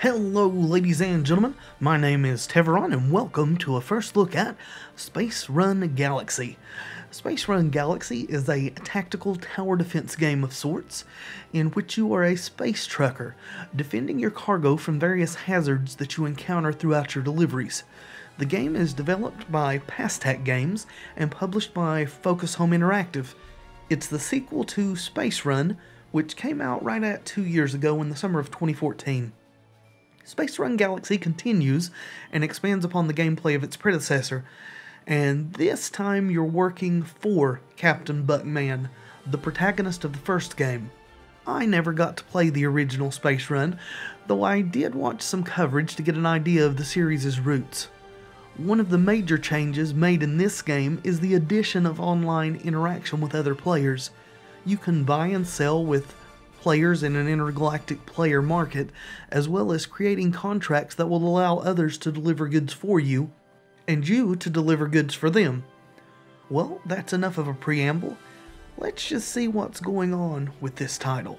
Hello ladies and gentlemen, my name is Tevaron and welcome to a first look at Space Run Galaxy. Space Run Galaxy is a tactical tower defense game of sorts, in which you are a space trucker, defending your cargo from various hazards that you encounter throughout your deliveries. The game is developed by Passtack Games and published by Focus Home Interactive. It's the sequel to Space Run, which came out right at 2 years ago in the summer of 2014. Space Run Galaxy continues and expands upon the gameplay of its predecessor, and this time you're working for Captain Buck Mann, the protagonist of the first game. I never got to play the original Space Run, though I did watch some coverage to get an idea of the series' roots. One of the major changes made in this game is the addition of online interaction with other players. You can buy and sell with players in an intergalactic player market, as well as creating contracts that will allow others to deliver goods for you, and you to deliver goods for them. Well, that's enough of a preamble. Let's just see what's going on with this title.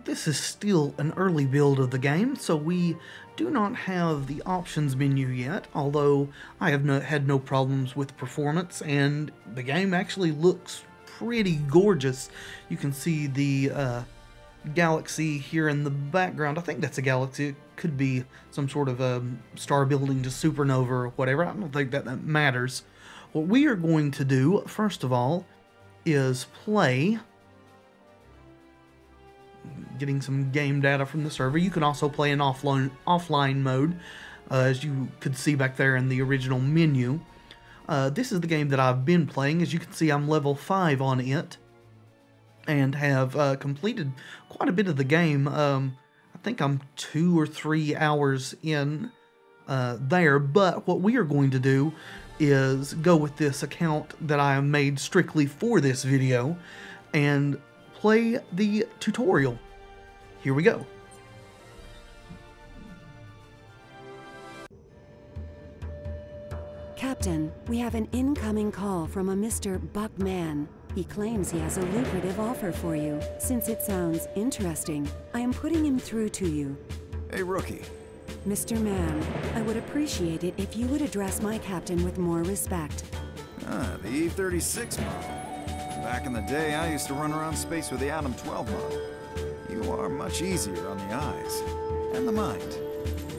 This is still an early build of the game, so we do not have the options menu yet, although I have had no problems with performance, and the game actually looks pretty gorgeous. You can see the galaxy here in the background. I think that's a galaxy. It could be some sort of a star building to supernova or whatever. I don't think that matters. What we are going to do, first of all, is play. Getting some game data from the server. You can also play in offline mode, as you could see back there in the original menu. This is the game that I've been playing. As you can see, I'm level 5 on it, and have completed quite a bit of the game. I think I'm 2 or 3 hours in there, but what we are going to do is go with this account that I made strictly for this video, and play the tutorial. Here we go. Captain, we have an incoming call from a Mr. Buck Mann. He claims he has a lucrative offer for you. Since it sounds interesting, I am putting him through to you. Hey, rookie. Mr. Mann, I would appreciate it if you would address my captain with more respect. The E-36 model. Back in the day, I used to run around space with the Atom 12 model. You are much easier on the eyes and the mind.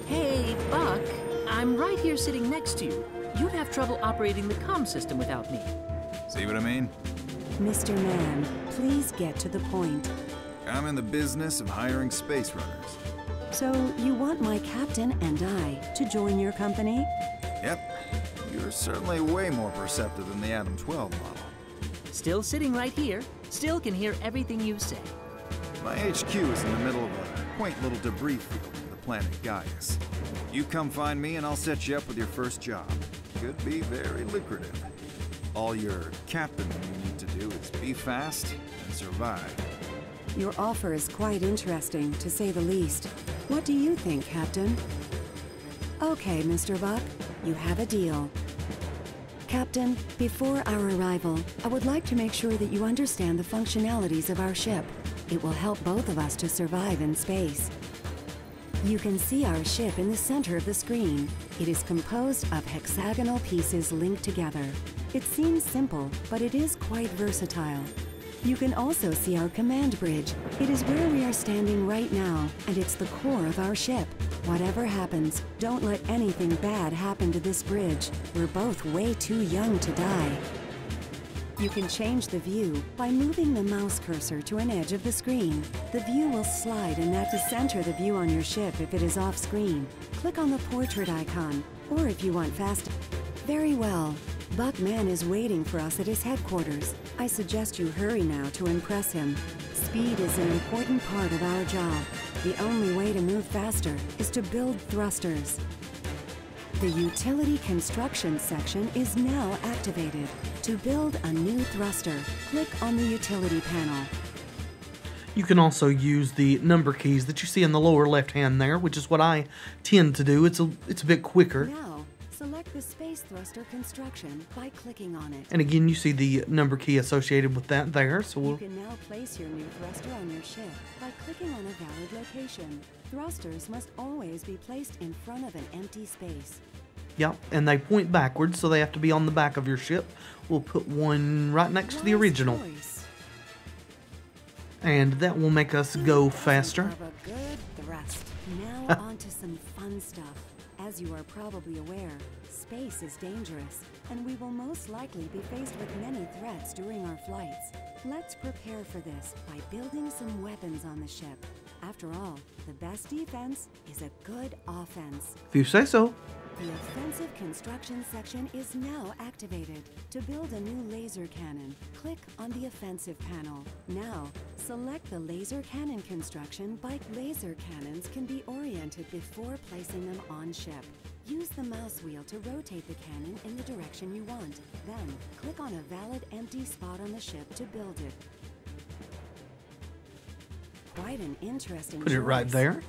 Hey, Buck, I'm right here sitting next to you. You'd have trouble operating the comm system without me. See what I mean? Mr. Mann, please get to the point. I'm in the business of hiring space runners. So, you want my captain and I to join your company? Yep. You're certainly way more perceptive than the Atom 12 model. Still sitting right here, still can hear everything you say. My HQ is in the middle of a quaint little debris field on the planet Gaius. You come find me and I'll set you up with your first job. Could be very lucrative. All your captain you need to do is be fast and survive. Your offer is quite interesting, to say the least. What do you think, Captain? Okay, Mr. Buck, you have a deal. Captain, before our arrival, I would like to make sure that you understand the functionalities of our ship. It will help both of us to survive in space. You can see our ship in the center of the screen. It is composed of hexagonal pieces linked together. It seems simple, but it is quite versatile. You can also see our command bridge. It is where we are standing right now, and it's the core of our ship. Whatever happens, don't let anything bad happen to this bridge. We're both way too young to die. You can change the view by moving the mouse cursor to an edge of the screen. The view will slide and that to center the view on your ship if it is off screen. Click on the portrait icon, or if you want fast. Very well. Buck Mann is waiting for us at his headquarters. I suggest you hurry now to impress him. Speed is an important part of our job. The only way to move faster is to build thrusters. The utility construction section is now activated. To build a new thruster, click on the utility panel. You can also use the number keys that you see in the lower left hand there, which is what I tend to do. It's a bit quicker. Now, select the space thruster construction by clicking on it. And again, you see the number key associated with that there. So You we'll... can now place your new thruster on your ship by clicking on a valid location. Thrusters must always be placed in front of an empty space. Yep, and they point backwards, so they have to be on the back of your ship. We'll put one right next to the Nice original. choice. And that will make us go faster. Of a good thrust. Now on to some fun stuff. As you are probably aware, space is dangerous, and we will most likely be faced with many threats during our flights. Let's prepare for this by building some weapons on the ship. After all, the best defense is a good offense. If you say so. The offensive construction section is now activated. To build a new laser cannon, click on the offensive panel. Now, select the laser cannon construction by laser cannons can be oriented before placing them on ship. Use the mouse wheel to rotate the cannon in the direction you want. Then, click on a valid empty spot on the ship to build it. Quite an interesting Put it right choice. there.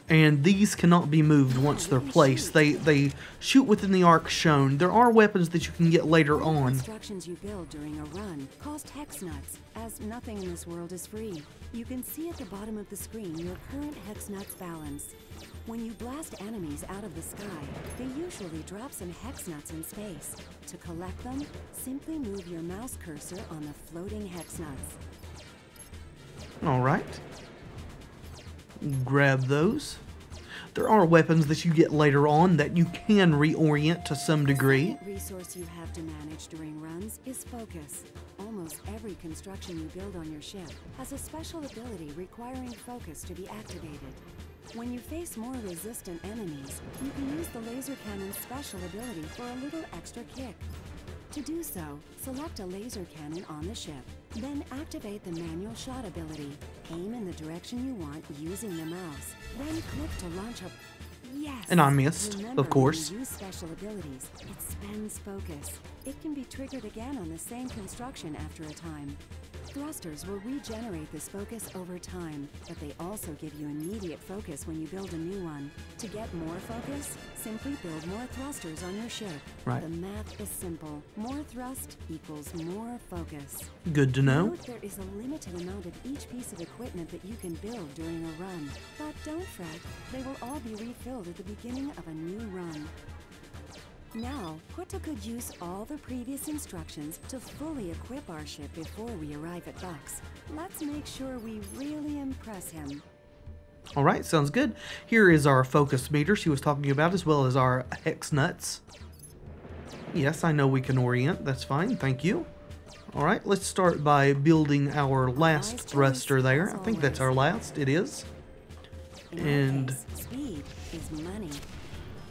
And these cannot be moved once they're placed. They shoot within the arc shown. There are weapons that you can get later on. Constructions you build during a run cost hex nuts, as nothing in this world is free. You can see at the bottom of the screen your current hex nuts balance. When you blast enemies out of the sky, they usually drop some hex nuts in space. To collect them, simply move your mouse cursor on the floating hex nuts. All right. Grab those. There are weapons that you get later on that you can reorient to some degree. The second resource you have to manage during runs is focus. Almost every construction you build on your ship has a special ability requiring focus to be activated. When you face more resistant enemies, you can use the laser cannon's special ability for a little extra kick. To do so, select a laser cannon on the ship. Then activate the manual shot ability. Aim in the direction you want using the mouse. Then click to launch a... Yes! And I missed, Remember, of course. when you use special abilities, it spends focus. It can be triggered again on the same construction after a time. Thrusters will regenerate this focus over time, but they also give you immediate focus when you build a new one. To get more focus, simply build more thrusters on your ship. Right. The math is simple. More thrust equals more focus. Good to know. Note there is a limited amount of each piece of equipment that you can build during a run. But don't fret, they will all be refilled at the beginning of a new run. Now, put to good use all the previous instructions to fully equip our ship before we arrive at Buck's. Let's make sure we really impress him. All right, sounds good. Here is our focus meter she was talking about, as well as our hex nuts. Yes, I know we can orient. That's fine. Thank you. All right, let's start by building our last Nice choice, thruster there. as I think that's always. our last. It is. In our And case, speed is money.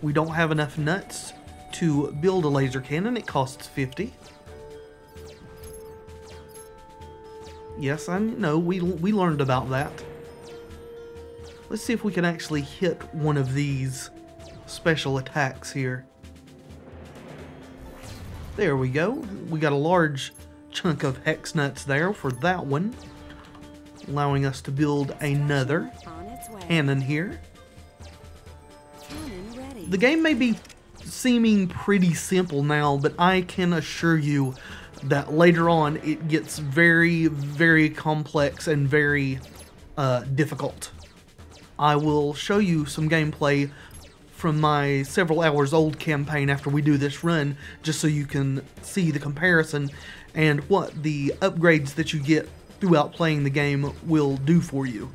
we don't have enough nuts to build a laser cannon. It costs 50. Yes, I know. We learned about that. Let's see if we can actually hit one of these special attacks here. There we go. We got a large chunk of hex nuts there for that one, allowing us to build another On its way. cannon here. Cannon ready. The game may be seeming pretty simple now, but I can assure you that later on it gets very, very complex and very difficult. I will show you some gameplay from my several hours old campaign after we do this run, just so you can see the comparison and what the upgrades that you get throughout playing the game will do for you.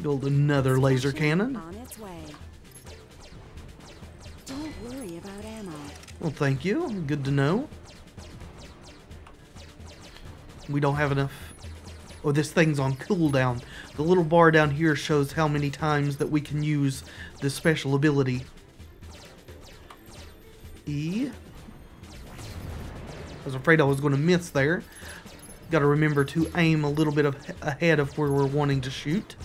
Build another laser cannon. On its way. Don't worry about ammo. Well, thank you. Good to know. We don't have enough... Oh, this thing's on cooldown. The little bar down here shows how many times that we can use this special ability. E. I was afraid I was going to miss there. Got to remember to aim a little bit ahead of where we're wanting to shoot.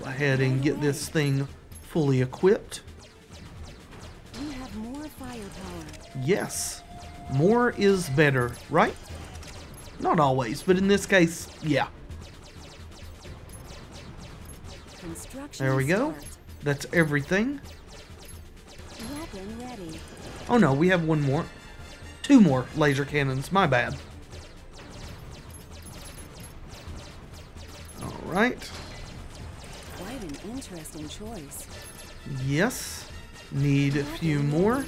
Go ahead and get this thing fully equipped. You have more firepower. Yes, more is better, right? Not always, but in this case, yeah. Construction There we go. start. That's everything. Weapon ready. Oh no, we have one more. Two more laser cannons, my bad. Alright. Quite an interesting choice. Yes. Need a few more.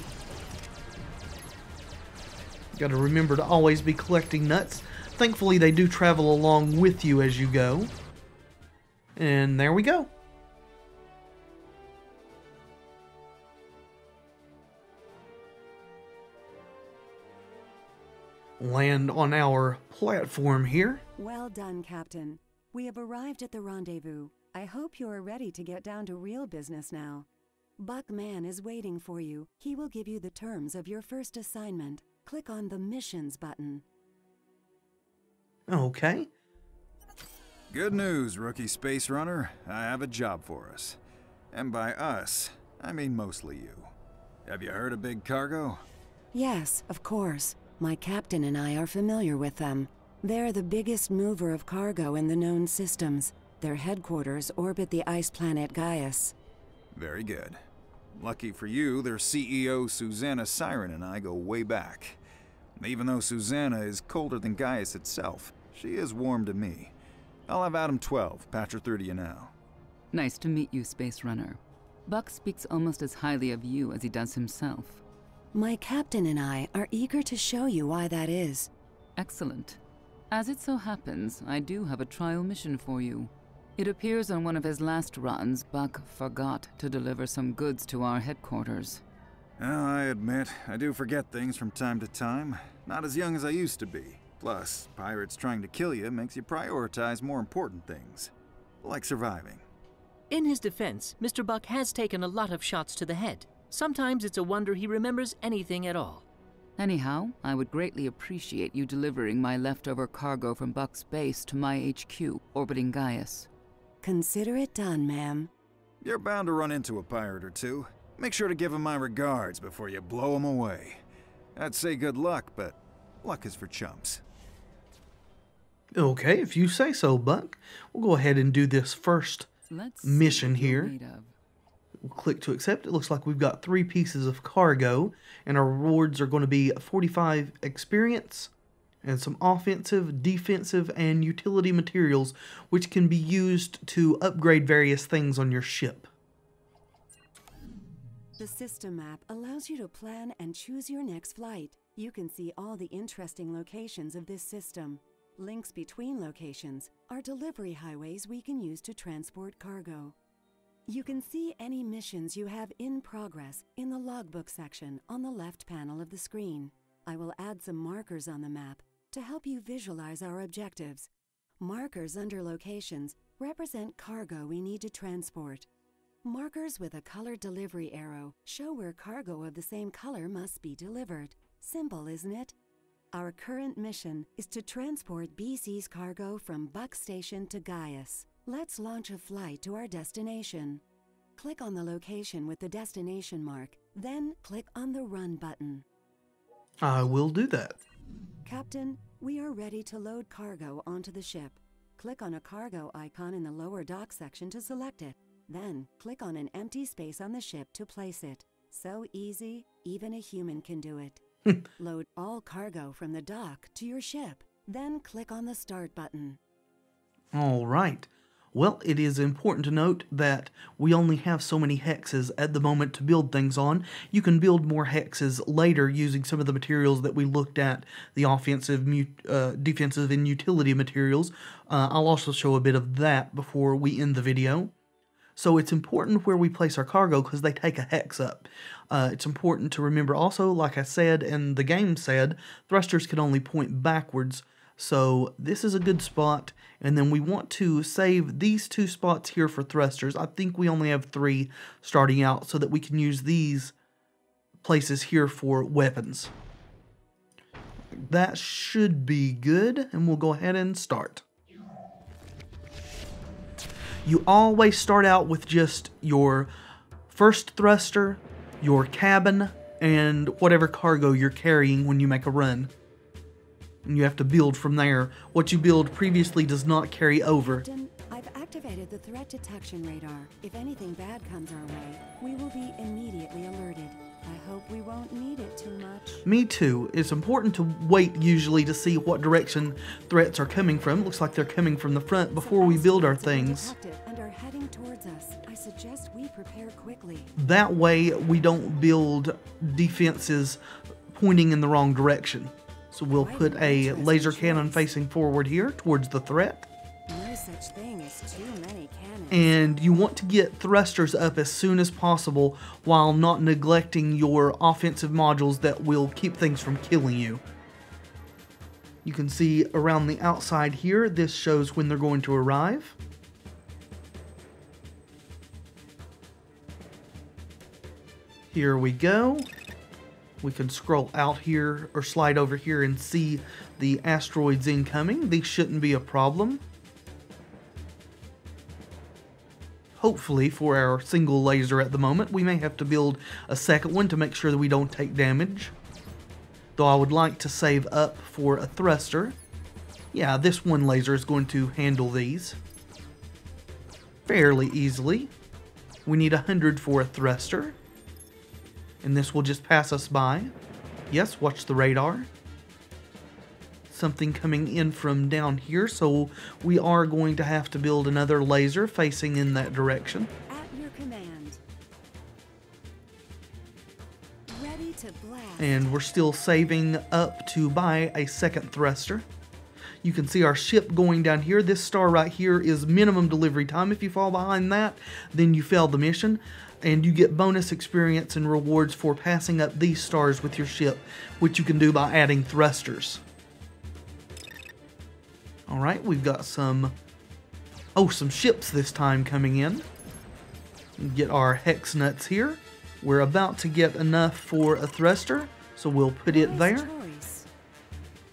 Gotta remember to always be collecting nuts. Thankfully, they do travel along with you as you go. And there we go. Land on our platform here. Well done, Captain. We have arrived at the rendezvous. I hope you are ready to get down to real business now. Buck Mann is waiting for you. He will give you the terms of your first assignment. Click on the Missions button. Okay. Good news, rookie space runner. I have a job for us. And by us, I mean mostly you. Have you heard of Big Cargo? Yes, of course. My captain and I are familiar with them. They're the biggest mover of cargo in the known systems. Their headquarters orbit the ice planet Gaius. Very good. Lucky for you, their CEO Susanna Siren and I go way back. Even though Susanna is colder than Gaius itself, she is warm to me. I'll have Adam 12, Patcher 30 you now. Nice to meet you, Space Runner. Buck speaks almost as highly of you as he does himself. My captain and I are eager to show you why that is. Excellent. As it so happens, I do have a trial mission for you. It appears on one of his last runs, Buck forgot to deliver some goods to our headquarters. Well, I admit, I do forget things from time to time. Not as young as I used to be. Plus, pirates trying to kill you makes you prioritize more important things. Like surviving. In his defense, Mr. Buck has taken a lot of shots to the head. Sometimes it's a wonder he remembers anything at all. Anyhow, I would greatly appreciate you delivering my leftover cargo from Buck's base to my HQ, orbiting Gaius. Consider it done, ma'am. You're bound to run into a pirate or two. Make sure to give him my regards before you blow him away. I'd say good luck, but luck is for chumps. Okay, if you say so, Buck. We'll go ahead and do this first mission here. We'll click to accept. It looks like we've got 3 pieces of cargo, and our rewards are going to be 45 experience and some offensive, defensive, and utility materials, which can be used to upgrade various things on your ship. The system map allows you to plan and choose your next flight. You can see all the interesting locations of this system. Links between locations are delivery highways we can use to transport cargo. You can see any missions you have in progress in the logbook section on the left panel of the screen. I will add some markers on the map to help you visualize our objectives. Markers under locations represent cargo we need to transport. Markers with a colored delivery arrow show where cargo of the same color must be delivered. Simple, isn't it? Our current mission is to transport BC's cargo from Buck Station to Gaius. Let's launch a flight to our destination. Click on the location with the destination mark, then click on the Run button. I will do that. Captain, we are ready to load cargo onto the ship. Click on a cargo icon in the lower dock section to select it. Then, click on an empty space on the ship to place it. So easy, even a human can do it. Load all cargo from the dock to your ship. Then click on the Start button. All right. Well, it is important to note that we only have so many hexes at the moment to build things on. You can build more hexes later using some of the materials that we looked at, the offensive, defensive, and utility materials. I'll also show a bit of that before we end the video. So it's important where we place our cargo because they take a hex up. It's important to remember also, like I said and the game said, thrusters can only point backwards. So this is a good spot, and then we want to save these 2 spots here for thrusters. I think we only have 3 starting out so that we can use these places here for weapons. That should be good, and we'll go ahead and start. You always start out with just your first thruster, your cabin, and whatever cargo you're carrying when you make a run. And you have to build from there. What you build previously does not carry over. Captain, I've activated the threat detection radar. If anything bad comes our way, we will be immediately alerted. I hope we won't need it too much. Me too. It's important to wait usually to see what direction threats are coming from. Looks like they're coming from the front before we build our things. And are heading towards us. I suggest we prepare quickly. That way we don't build defenses pointing in the wrong direction. So we'll put a laser cannon facing forward here towards the threat. No such thing as too many cannons. And you want to get thrusters up as soon as possible while not neglecting your offensive modules that will keep things from killing you. You can see around the outside here, this shows when they're going to arrive. Here we go. We can scroll out here or slide over here and see the asteroids incoming. These shouldn't be a problem. Hopefully, for our single laser at the moment, we may have to build a second one to make sure that we don't take damage. Though I would like to save up for a thruster. Yeah, this one laser is going to handle these fairly easily. We need 100 for a thruster. And this will just pass us by. Yes, watch the radar. Something coming in from down here, so we are going to have to build another laser facing in that direction. At your command. Ready to blast. And we're still saving up to buy a second thruster. You can see our ship going down here. This star right here is minimum delivery time. If you fall behind that, then you fail the mission. And you get bonus experience and rewards for passing up these stars with your ship, which you can do by adding thrusters. Alright, we've got some ships this time coming in. Get our hex nuts here. We're about to get enough for a thruster, so we'll put it there.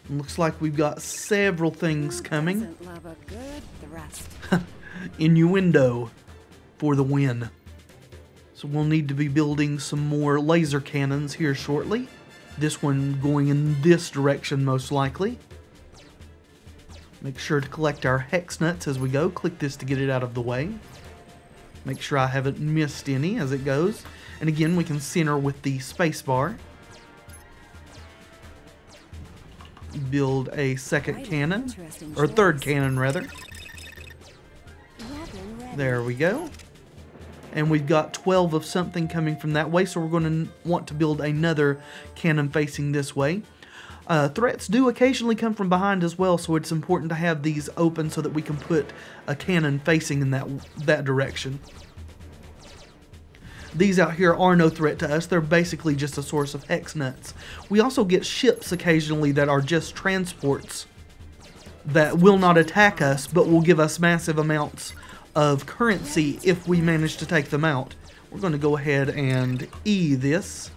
Looks like we've got several things coming. Doesn't love a good thrust. Innuendo for the win. So we'll need to be building some more laser cannons here shortly. This one going in this direction most likely. Make sure to collect our hex nuts as we go. Click this to get it out of the way. Make sure I haven't missed any as it goes. And again, we can center with the space bar. Build a second cannon, or third cannon rather. There we go. And we've got 12 of something coming from that way, so we're going to want to build another cannon facing this way. Threats do occasionally come from behind as well, so it's important to have these open so that we can put a cannon facing in that direction. These out here are no threat to us. They're basically just a source of hex nuts. We also get ships occasionally that are just transports that will not attack us, but will give us massive amounts of currency if we manage to take them out. We're going to go ahead and E this.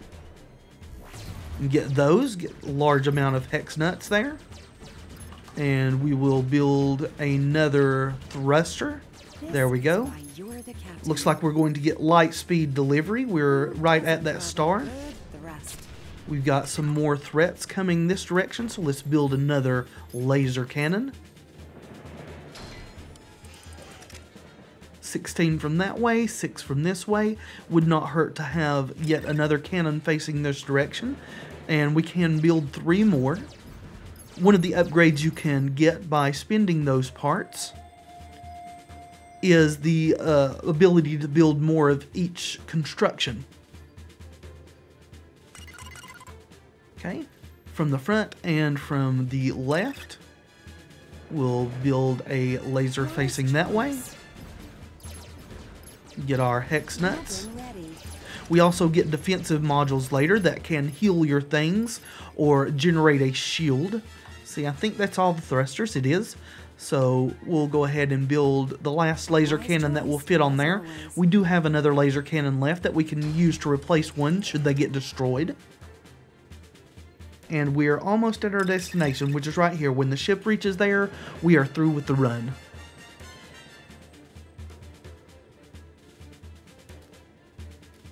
And get those, get a large amount of hex nuts there. And we will build another thruster. There we go. Looks like we're going to get light speed delivery. We're right at that star. We've got some more threats coming this direction, so let's build another laser cannon. 16 from that way, 6 from this way. Would not hurt to have yet another cannon facing this direction. And we can build 3 more. One of the upgrades you can get by spending those parts is the ability to build more of each construction. Okay, from the front and from the left, we'll build a laser facing that way. Get our hex nuts. We also get defensive modules later that can heal your things or generate a shield. See, I think that's all the thrusters. It is. So we'll go ahead and build the last laser cannon that will fit on there. We do have another laser cannon left that we can use to replace one should they get destroyed. And we're almost at our destination, which is right here. When the ship reaches there, we are through with the run.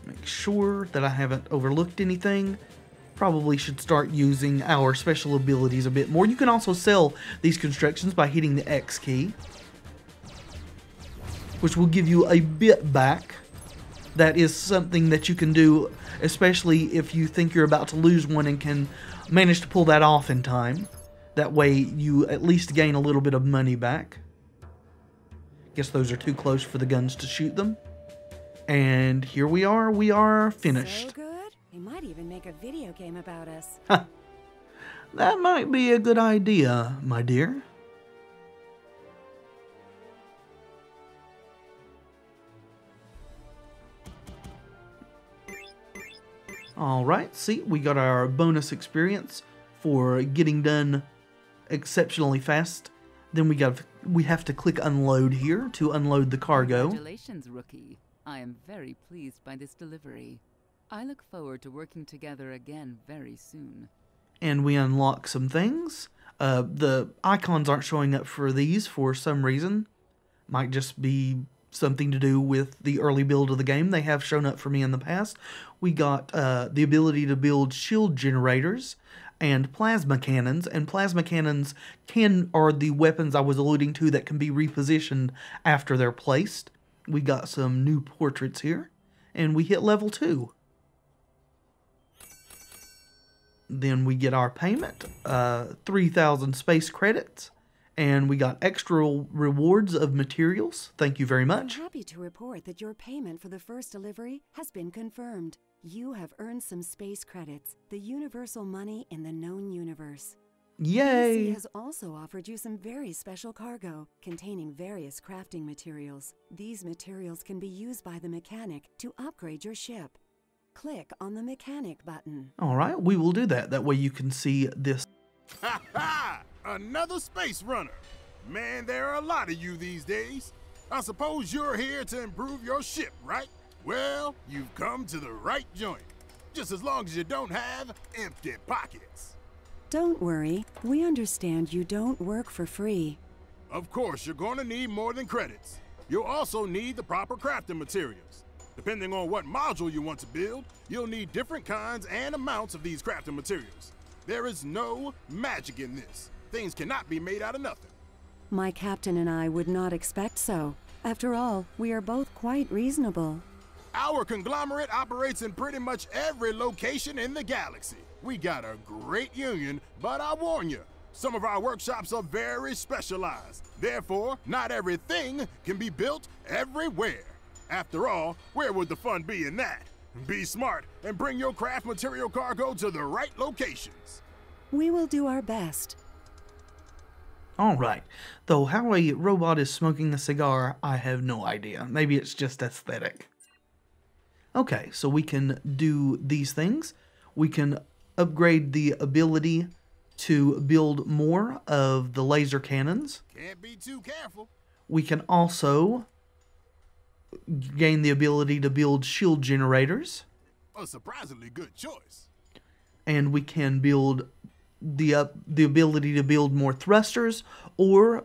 Make sure that I haven't overlooked anything. Probably should start using our special abilities a bit more. You can also sell these constructions by hitting the X key. which will give you a bit back. That is something that you can do, especially if you think you're about to lose one and can manage to pull that off in time. That way you at least gain a little bit of money back. Guess those are too close for the guns to shoot them. And here we are finished. So good? They might even make a video game about us. That might be a good idea, my dear. Alright, see, we got our bonus experience for getting done exceptionally fast. Then we have to click unload here to unload the cargo. Congratulations, rookie. I am very pleased by this delivery. I look forward to working together again very soon. And we unlock some things. The icons aren't showing up for these for some reason. Might just be something to do with the early build of the game. They have shown up for me in the past. We got the ability to build shield generators and plasma cannons. And plasma cannons are the weapons I was alluding to that can be repositioned after they're placed. We got some new portraits here. And we hit level 2. Then we get our payment, 3,000 space credits, and we got extra rewards of materials. Thank you very much. I'm happy to report that your payment for the first delivery has been confirmed. You have earned some space credits, the universal money in the known universe. Yay! DC has also offered you some very special cargo containing various crafting materials. These materials can be used by the mechanic to upgrade your ship. Click on the mechanic button. Alright, we will do that. That way you can see this. Ha ha! Another space runner! Man, there are a lot of you these days. I suppose you're here to improve your ship, right? Well, you've come to the right joint. Just as long as you don't have empty pockets. Don't worry, we understand you don't work for free. Of course, you're going to need more than credits. You'll also need the proper crafting materials. Depending on what module you want to build, you'll need different kinds and amounts of these crafting materials. There is no magic in this. Things cannot be made out of nothing. My captain and I would not expect so. After all, we are both quite reasonable. Our conglomerate operates in pretty much every location in the galaxy. We got a great union, but I warn you, some of our workshops are very specialized. Therefore, not everything can be built everywhere. After all, where would the fun be in that? Be smart and bring your craft material cargo to the right locations. We will do our best. Alright, though how a robot is smoking a cigar, I have no idea. Maybe it's just aesthetic. Okay, so we can do these things. We can upgrade the ability to build more of the laser cannons. Can't be too careful. We can also gain the ability to build shield generators. A surprisingly good choice. And we can build the ability to build more thrusters or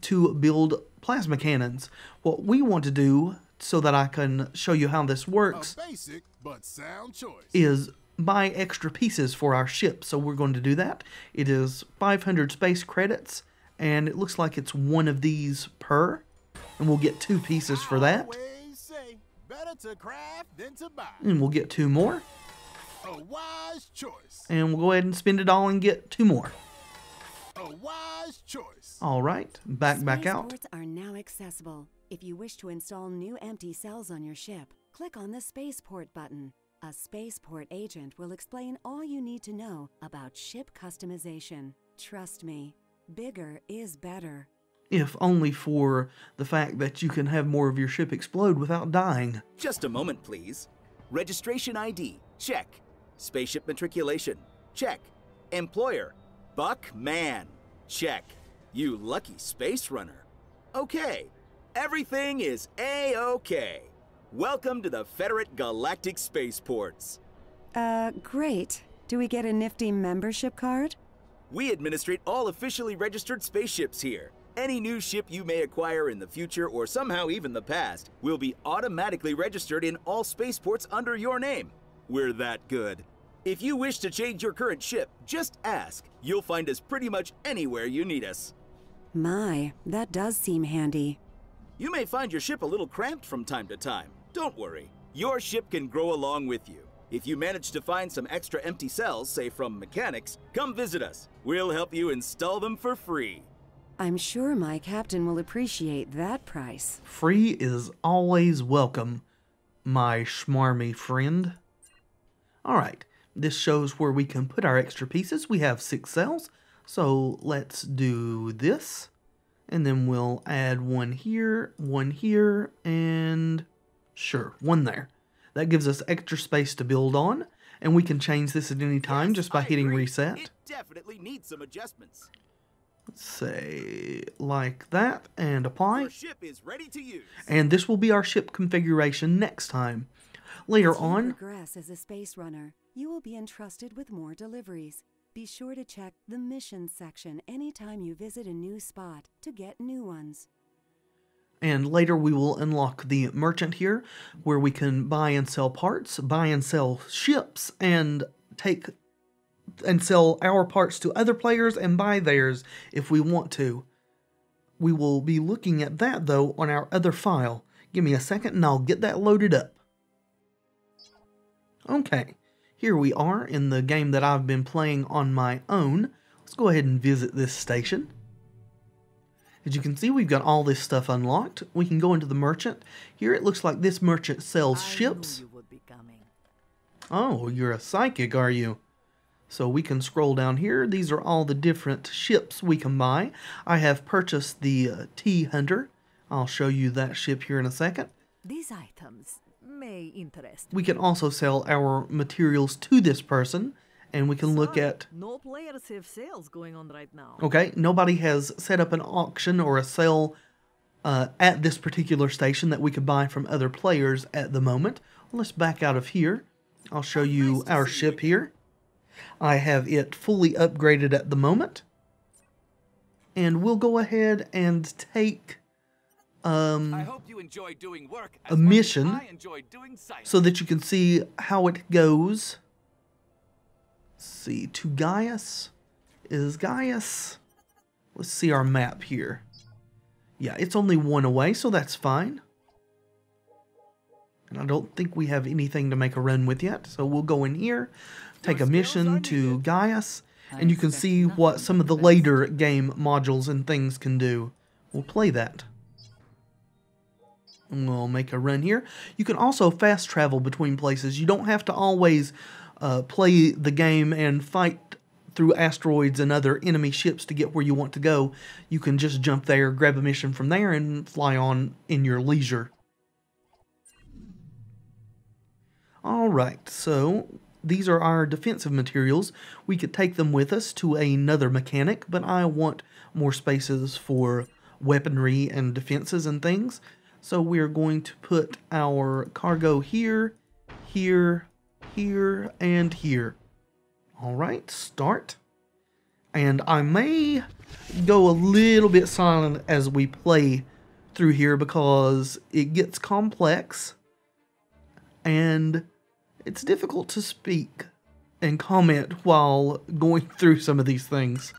to build plasma cannons. What we want to do, so that I can show you how this works, A basic but sound choice. is buy extra pieces for our ship. So we're going to do that. It is 500 space credits, and it looks like it's one of these per, and we'll get 2 pieces for that. Always say, better to craft than to buy. And we'll get 2 more, A wise choice. and we'll go ahead and spend it all and get 2 more. A wise choice. Alright, back out. Spaceports are now accessible. If you wish to install new empty cells on your ship, click on the Spaceport button. A Spaceport agent will explain all you need to know about ship customization. Trust me, bigger is better. If only for the fact that you can have more of your ship explode without dying. Just a moment, please. Registration ID, check. Spaceship matriculation, check. Employer, Buck Mann, check. You lucky space runner. Okay, everything is A-OK. Welcome to the Federate Galactic Spaceports. Great. Do we get a nifty membership card? We administrate all officially registered spaceships here. Any new ship you may acquire in the future or somehow even the past will be automatically registered in all spaceports under your name. We're that good. If you wish to change your current ship, just ask. You'll find us pretty much anywhere you need us. My, that does seem handy. You may find your ship a little cramped from time to time. Don't worry, your ship can grow along with you. If you manage to find some extra empty cells, say from mechanics, come visit us. We'll help you install them for free. I'm sure my captain will appreciate that price. Free is always welcome, my schmarmy friend. Alright, this shows where we can put our extra pieces. We have 6 cells, so let's do this. And then we'll add one here, and sure, one there. That gives us extra space to build on, and we can change this at any time just by hitting reset. It definitely needs some adjustments. Let's say like that, and apply. Your ship is ready to use. And this will be our ship configuration next time. Later As you on, progress as a space runner, you will be entrusted with more deliveries. Be sure to check the mission section anytime you visit a new spot to get new ones. and later we will unlock the merchant here, where we can buy and sell parts, buy and sell ships, and take and sell our parts to other players and buy theirs if we want to. We will be looking at that though on our other file. Give me a second and I'll get that loaded up. Okay, here we are in the game that I've been playing on my own. Let's go ahead and visit this station. As you can see, we've got all this stuff unlocked. We can go into the merchant. Here it looks like this merchant sells ships. You would be coming. Oh, you're a psychic, are you? So we can scroll down here. These are all the different ships we can buy. I have purchased the T-Hunter. I'll show you that ship here in a second. These items may interest We can also sell our materials to this person, and we can look Sorry, at... no players have sales going on right now. Okay, nobody has set up an auction or a sale at this particular station that we could buy from other players at the moment. Well, let's back out of here. I'll show you our ship here. I have it fully upgraded at the moment. And we'll go ahead and take I hope you enjoy doing work a mission I enjoy doing science. so that you can see how it goes. Let's see, to Gaius. Is Gaius... Let's see our map here. Yeah, it's only one away, so that's fine. And I don't think we have anything to make a run with yet, so we'll go in here, take a mission to Gaius, and you can see what some of the later game modules and things can do. We'll play that. And we'll make a run here. You can also fast travel between places. You don't have to always play the game and fight through asteroids and other enemy ships to get where you want to go. You can just jump there, grab a mission from there, and fly on in your leisure. Alright, so these are our defensive materials. We could take them with us to another mechanic, but I want more spaces for weaponry and defenses and things. So we're going to put our cargo here, here, here, and here. Alright, start. And I may go a little bit silent as we play through here because it gets complex and it's difficult to speak and comment while going through some of these things.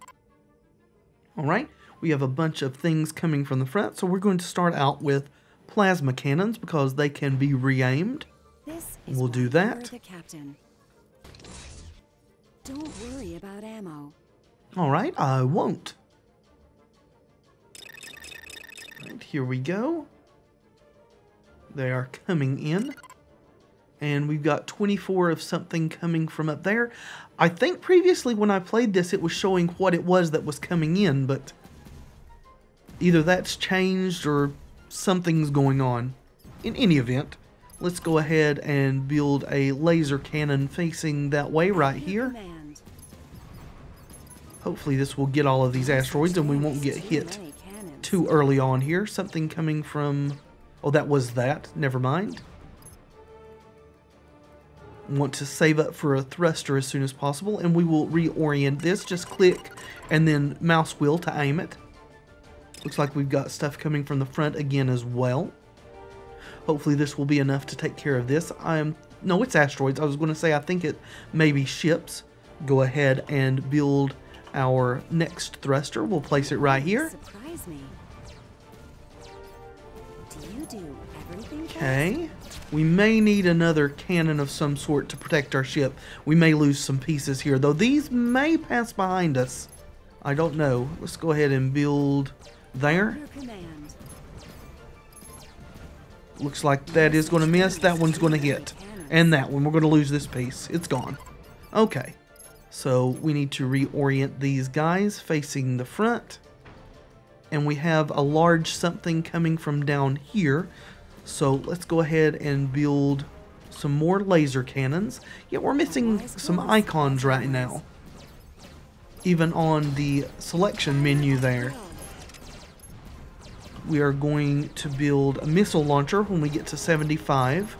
Alright, we have a bunch of things coming from the front, so we're going to start out with plasma cannons because they can be re-aimed. This is We'll why do that. You're the captain. Don't worry about ammo. Alright, I won't. Right, here we go. They are coming in. And we've got 24 of something coming from up there. I think previously when I played this it was showing what it was that was coming in, but either that's changed or something's going on. In any event, let's go ahead and build a laser cannon facing that way right here. Command. Hopefully this will get all of these asteroids and we won't get hit too early on here. Something coming from... Oh, that was that. Never mind. Want to save up for a thruster as soon as possible, and we will reorient this. Just click and then mouse wheel to aim it. Looks like we've got stuff coming from the front again as well. Hopefully this will be enough to take care of this. No, it's asteroids. I was going to say I think it may be ships. Go ahead and build our next thruster. We'll place it right here. Surprise me. Do you do everything? Okay. We may need another cannon of some sort to protect our ship. We may lose some pieces here, though these may pass behind us. I don't know. Let's go ahead and build there. Under command. Looks like that is going to miss. That one's going to hit. And that one. We're going to lose this piece. It's gone. Okay. So we need to reorient these guys facing the front. And we have a large something coming from down here. So let's go ahead and build some more laser cannons. Yeah, we're missing some icons right now. Even on the selection menu there. We are going to build a missile launcher when we get to 75.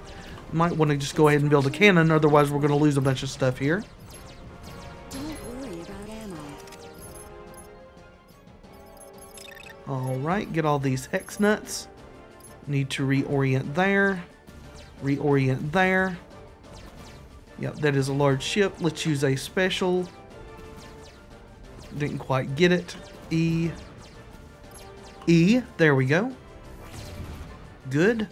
Might want to just go ahead and build a cannon, otherwise we're going to lose a bunch of stuff here. Don't worry about ammo. Alright, get all these hex nuts. Need to reorient there. Reorient there. Yep, that is a large ship. Let's use a special. Didn't quite get it. E. There we go. Good.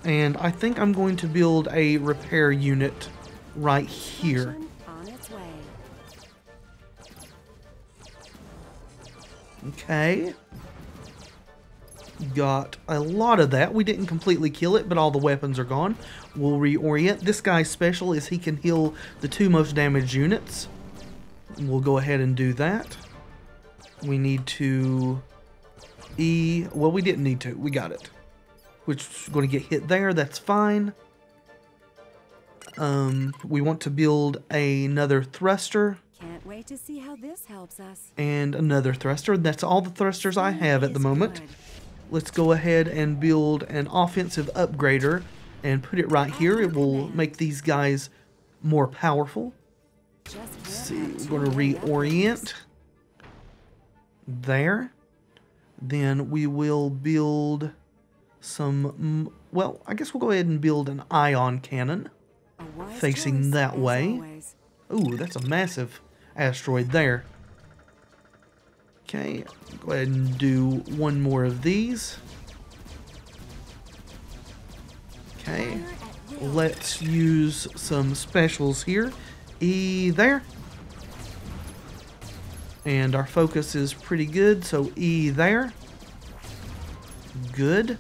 And I think I'm going to build a repair unit right here. On its way. Okay. Got a lot of that. We didn't completely kill it, but all the weapons are gone. We'll reorient. This guy's special is he can heal the 2 most damaged units. We'll go ahead and do that. We need to... Well, we didn't need to. We got it. Which is going to get hit there. That's fine. We want to build another thruster. Can't wait to see how this helps us. And another thruster. That's all the thrusters I have at the moment. Let's go ahead and build an offensive upgrader and put it right here. It will make these guys more powerful. Let's see, we're going to reorient. There. Then we will build some, well, I guess we'll go ahead and build an ion cannon facing that way. Ooh, that's a massive asteroid there. Okay, go ahead and do one more of these. Okay, let's use some specials here. There. And our focus is pretty good, so there. Good.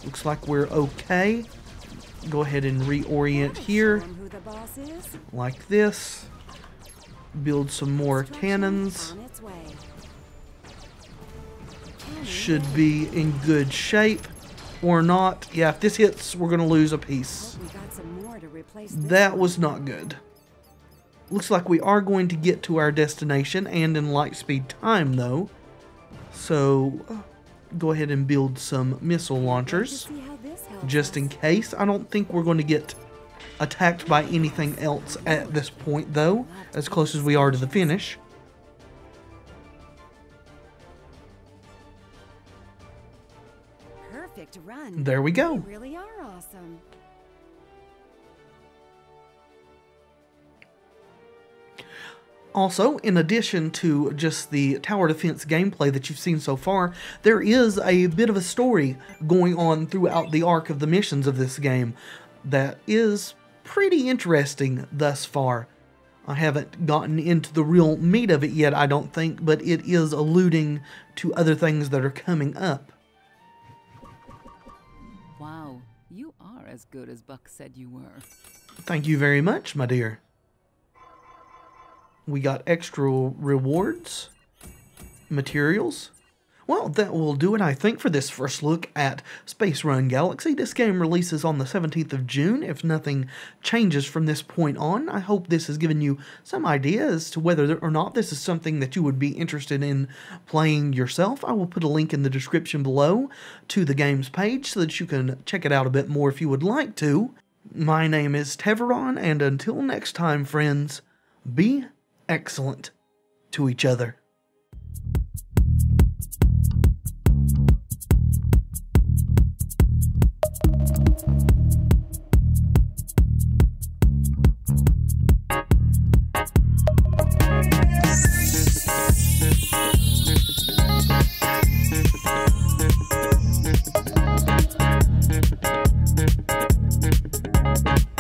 Looks like we're okay. Go ahead and reorient here. Like this. Build some more cannons. Should be in good shape. Or not. Yeah, if this hits, we're going to lose a piece. That was not good. Looks like we are going to get to our destination and in light speed time, though. So, go ahead and build some missile launchers. Just in case. I don't think we're going to get attacked by anything else at this point, though. As close as we are to the finish. Perfect run. There we go. You really are awesome. Also, in addition to just the tower defense gameplay that you've seen so far, there is a bit of a story going on throughout the arc of the missions of this game that is pretty interesting thus far. I haven't gotten into the real meat of it yet, I don't think, but it is alluding to other things that are coming up. Wow, you are as good as Buck said you were. Thank you very much, my dear. We got extra rewards, materials. Well, that will do it, I think, for this first look at Space Run Galaxy. This game releases on the 17th of June, if nothing changes from this point on. I hope this has given you some idea as to whether or not this is something that you would be interested in playing yourself. I will put a link in the description below to the game's page so that you can check it out a bit more if you would like to. My name is Tevaron, and until next time, friends, be excellent to each other. Bye.